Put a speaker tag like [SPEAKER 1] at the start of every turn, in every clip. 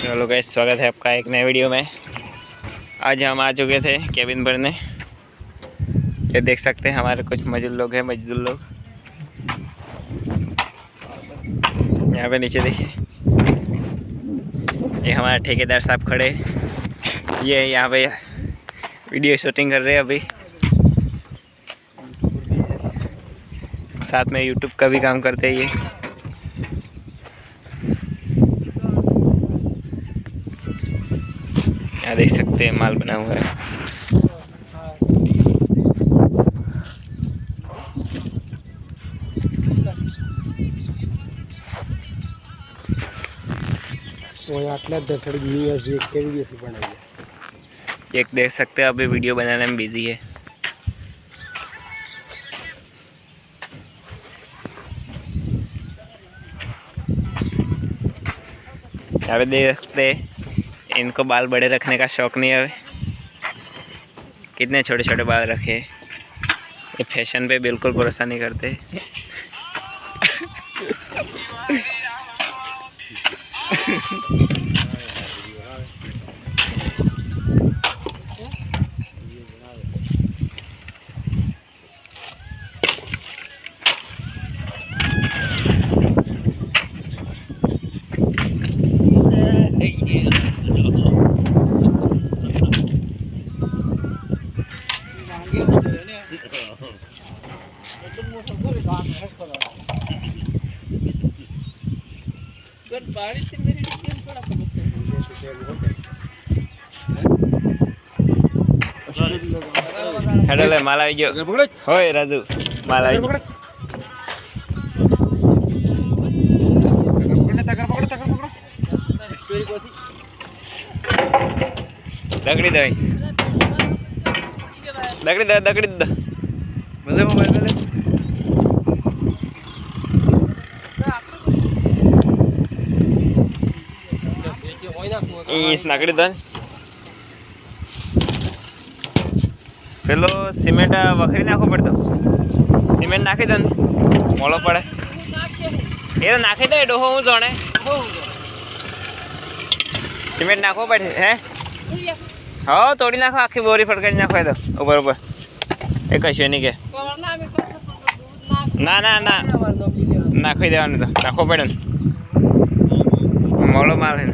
[SPEAKER 1] Hello guys, स्वागत है आपका एक नए वीडियो में। आज हम आ चुके थे केबिन भरने। ये देख सकते हैं हमारे कुछ मजदूर लोग। यहाँ पे नीचे देखिए, ये हमारे ठेकेदार साहब खड़े, ये यहाँ पे वीडियो शूटिंग कर रहे हैं अभी। साथ में यूट्यूब का भी काम करते हैं ये। यहाँ देख सकते हैं माल बना हुआ है। एक देख सकते हैं अभी वीडियो बनाने में बिजी है। यहाँ पे देख सकते हैं, इनको बाल बड़े रखने का शौक नहीं है। कितने छोटे छोटे बाल रखे। ये फैशन पे बिल्कुल भरोसा नहीं करते। हेडले माल आई गयो। होय राजू, माल आई गयो। दगड़ी दे दगड़ी दे बोले मोबाइल ले इस नाकड़ी दन पेलो सीमेंट वखरी नाखो पड़तो। सीमेंट नाखी दो मोड़ो पड़े। ये तो नाखी दे डोहो हूँ जाने। सीमेंट नाखो पड़े हैं। हाँ तोड़ी नाखो, आखी बोरी फटकड़ी नाखो है तो ऊपर ऊपर एक नहीं के ना ना ना नाखी देवा तो नाखो पड़े मोड़ो माल है।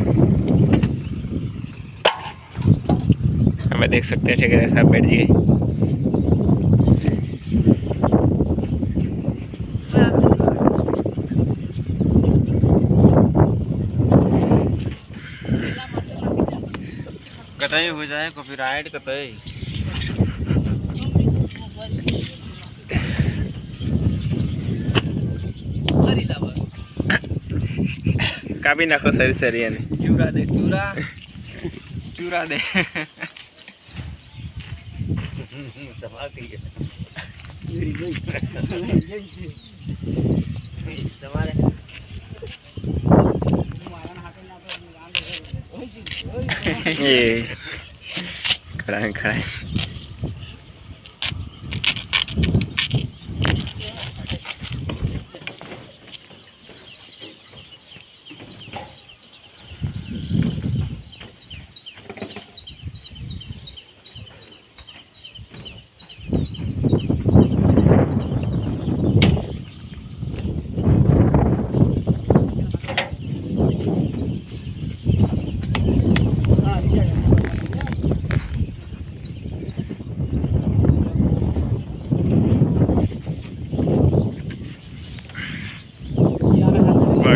[SPEAKER 1] हमें देख सकते हैं ठेकेदार साहब बैठ गए। कतई हो जाए कॉपीराइट कतई काबी नाखो सरी सरी ने चूरा दे चूरा दे ये खड़ा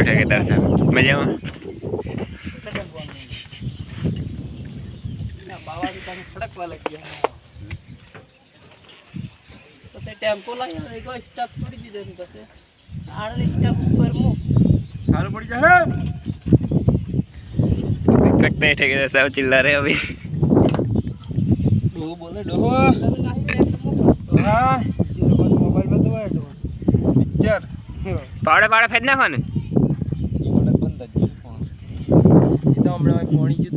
[SPEAKER 1] ठेकेदार साहब मजा में टेम्पो स्टॉप थोड़ी दी देनी स्टॉप ऊपर सारे पड़ जा सकते हैं। ठेकेदार साहब चिल्ला रहे अभी। डोहो बोले डोहो मोबाइल में तो पिक्चर पाड़े पाड़े फेंकना खाने हमें पानी जो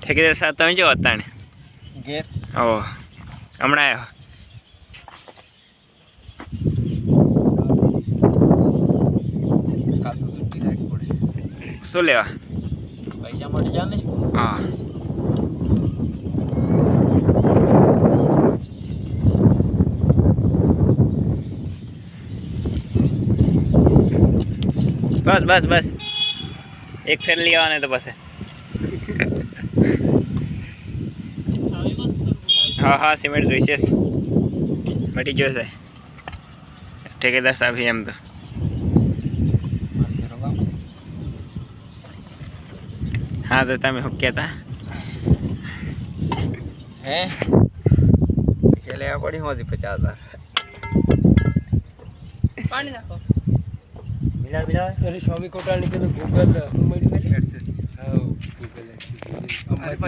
[SPEAKER 1] ठेकेदार साहब तमें जो आता है गेर ओ हमने आया। શું લેવા?
[SPEAKER 2] પૈસા મળી જાય ને.
[SPEAKER 1] હા બસ બસ બસ એક ફેર લઈ આવવાને તો પછી હા હા સિમેન્ટ જોઈશે જ. મટી જશે ઠેકેદાર સાહેબ એમ તો. હા તો તમે શું કહેતા?
[SPEAKER 2] હે પૈસા લેવા પડી હોતી 50,000.
[SPEAKER 3] પાણી નાખો.
[SPEAKER 2] અરે સ્વામી કોટાની કે ગૂગલ મળી એડસેસ. હા ગૂગલ